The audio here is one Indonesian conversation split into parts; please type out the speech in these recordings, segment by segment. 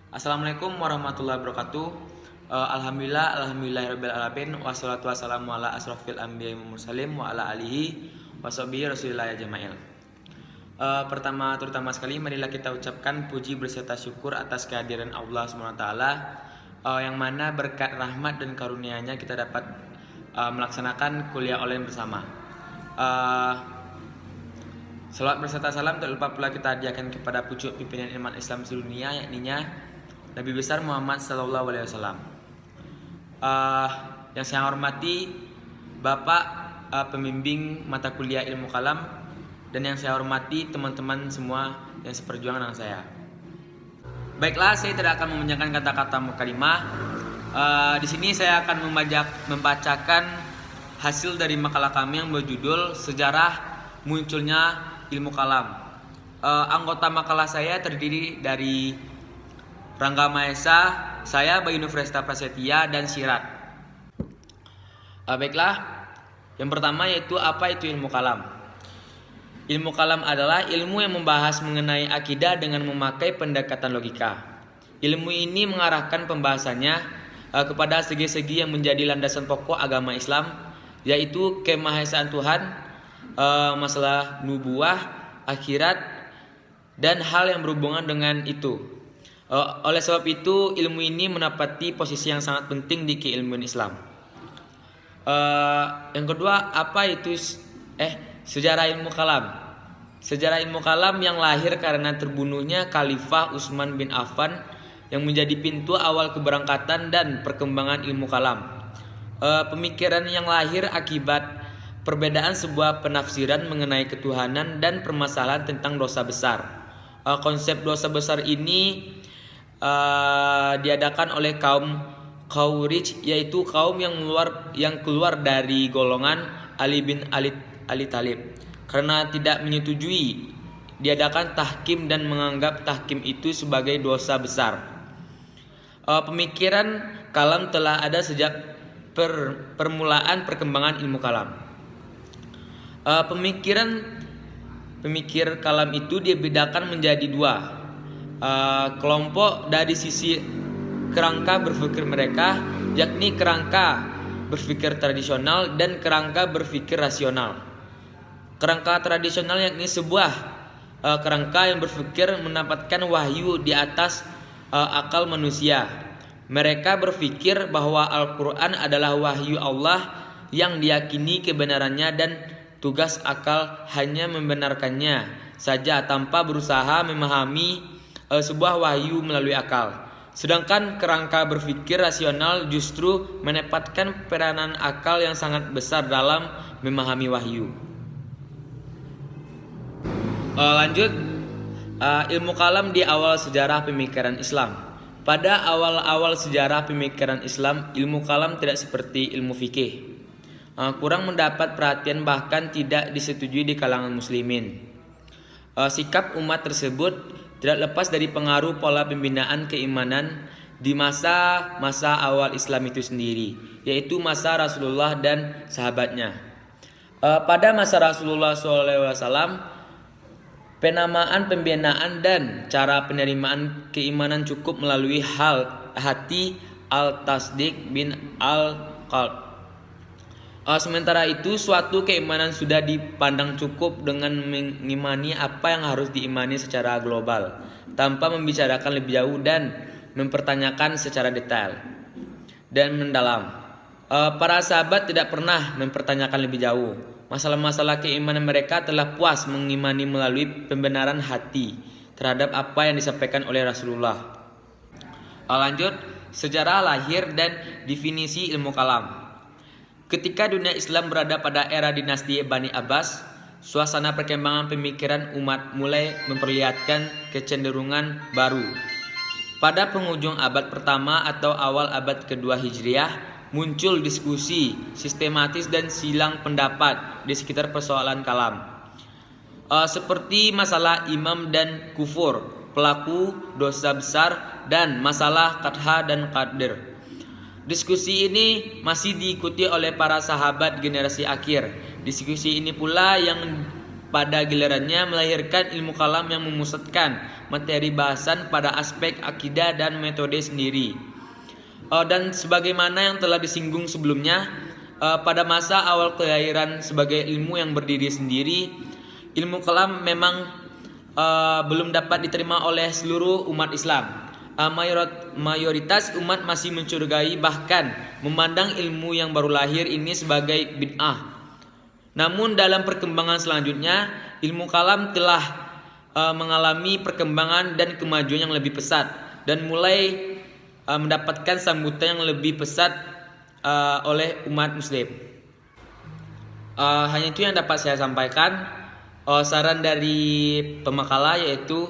Assalamualaikum warahmatullahi wabarakatuh. Alhamdulillahirabbil alamin wassalatu wassalamu ala asrofil anbiya'i wal mursalin wa ala alihi washabihi rasulillah jamail. Terutama sekali marilah kita ucapkan puji berserta syukur atas kehadiran Allah SWT, yang mana berkat rahmat dan karunia-Nya kita dapat melaksanakan kuliah online bersama. Salawat berserta salam tak lupa pula kita hadiahkan kepada pucuk pimpinan iman Islam sedunia, yakninya Nabi besar Muhammad Sallallahu Alaihi Wasallam. Yang saya hormati Bapak pembimbing mata kuliah ilmu kalam, dan yang saya hormati teman-teman semua yang seperjuangan dengan saya. Baiklah, saya tidak akan memanjangkan kata-kata mukalimah. Di sini saya akan membacakan hasil dari makalah kami yang berjudul Sejarah Munculnya Ilmu Kalam. Anggota makalah saya terdiri dari Rangga Mahesa, saya Bayu Nufresta Prasetya, dan Sirat. Baiklah, yang pertama yaitu apa itu ilmu kalam. Ilmu kalam adalah ilmu yang membahas mengenai akidah dengan memakai pendekatan logika. Ilmu ini mengarahkan pembahasannya kepada segi-segi yang menjadi landasan pokok agama Islam, yaitu kemahesaan Tuhan, masalah nubuah, akhirat, dan hal yang berhubungan dengan itu. Oleh sebab itu, ilmu ini menapati posisi yang sangat penting di keilmuan Islam. Yang kedua, apa itu sejarah ilmu kalam? Sejarah ilmu kalam yang lahir karena terbunuhnya Khalifah Utsman bin Affan, yang menjadi pintu awal keberangkatan dan perkembangan ilmu kalam. Pemikiran yang lahir akibat perbedaan sebuah penafsiran mengenai ketuhanan dan permasalahan tentang dosa besar. Konsep dosa besar ini diadakan oleh kaum Khawarij, yaitu kaum yang keluar dari golongan Ali bin Ali Thalib karena tidak menyetujui diadakan tahkim dan menganggap tahkim itu sebagai dosa besar. Pemikiran kalam telah ada sejak permulaan perkembangan ilmu kalam. Pemikir kalam itu dibedakan menjadi dua kelompok dari sisi kerangka berpikir mereka, yakni kerangka berpikir tradisional dan kerangka berpikir rasional. Kerangka tradisional yakni sebuah kerangka yang berpikir mendapatkan wahyu di atas akal manusia. Mereka berpikir bahwa Al-Quran adalah wahyu Allah yang diyakini kebenarannya dan tugas akal hanya membenarkannya saja tanpa berusaha memahami sebuah wahyu melalui akal. Sedangkan kerangka berpikir rasional justru menempatkan peranan akal yang sangat besar dalam memahami wahyu. Lanjut, ilmu kalam di awal sejarah pemikiran Islam. Pada awal-awal sejarah pemikiran Islam, ilmu kalam tidak seperti ilmu fikih. Kurang mendapat perhatian, bahkan tidak disetujui di kalangan muslimin. Sikap umat tersebut tidak lepas dari pengaruh pola pembinaan keimanan di masa awal Islam itu sendiri, yaitu masa Rasulullah dan sahabatnya. Pada masa Rasulullah SAW, penamaan pembinaan dan cara penerimaan keimanan cukup melalui hati al-tasdik bin al-qalb. Sementara itu, suatu keimanan sudah dipandang cukup dengan mengimani apa yang harus diimani secara global, tanpa membicarakan lebih jauh dan mempertanyakan secara detail dan mendalam. Para sahabat tidak pernah mempertanyakan lebih jauh masalah-masalah keimanan. Mereka telah puas mengimani melalui pembenaran hati terhadap apa yang disampaikan oleh Rasulullah. Lanjut, sejarah lahir dan definisi ilmu kalam. Ketika dunia Islam berada pada era dinasti Bani Abbas, suasana perkembangan pemikiran umat mulai memperlihatkan kecenderungan baru. Pada penghujung abad pertama atau awal abad kedua Hijriah, muncul diskusi sistematis dan silang pendapat di sekitar persoalan kalam, seperti masalah imam dan kufur, pelaku dosa besar, dan masalah qadha dan qadir. Diskusi ini masih diikuti oleh para sahabat generasi akhir. Diskusi ini pula yang pada gilirannya melahirkan ilmu kalam yang memusatkan materi bahasan pada aspek akidah dan metode sendiri. Dan sebagaimana yang telah disinggung sebelumnya, pada masa awal kelahiran sebagai ilmu yang berdiri sendiri, ilmu kalam memang belum dapat diterima oleh seluruh umat Islam. Mayoritas umat masih mencurigai, bahkan memandang ilmu yang baru lahir ini sebagai bid'ah. Namun dalam perkembangan selanjutnya, ilmu kalam telah mengalami perkembangan dan kemajuan yang lebih pesat dan mulai mendapatkan sambutan yang lebih pesat oleh umat muslim. Hanya itu yang dapat saya sampaikan. Saran dari pemakalah yaitu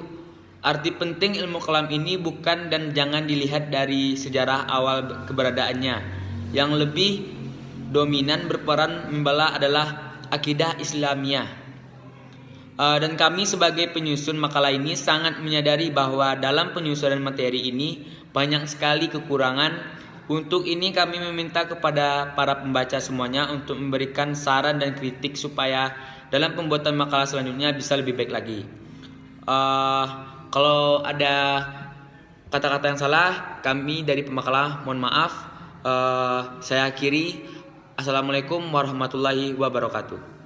arti penting ilmu kalam ini bukan dan jangan dilihat dari sejarah awal keberadaannya. Yang lebih dominan berperan membela adalah akidah Islamiyah. Dan kami sebagai penyusun makalah ini sangat menyadari bahwa dalam penyusunan materi ini banyak sekali kekurangan. Untuk ini kami meminta kepada para pembaca semuanya untuk memberikan saran dan kritik supaya dalam pembuatan makalah selanjutnya bisa lebih baik lagi. Kalau ada kata-kata yang salah, kami dari pemakalah mohon maaf. Saya akhiri. Assalamualaikum warahmatullahi wabarakatuh.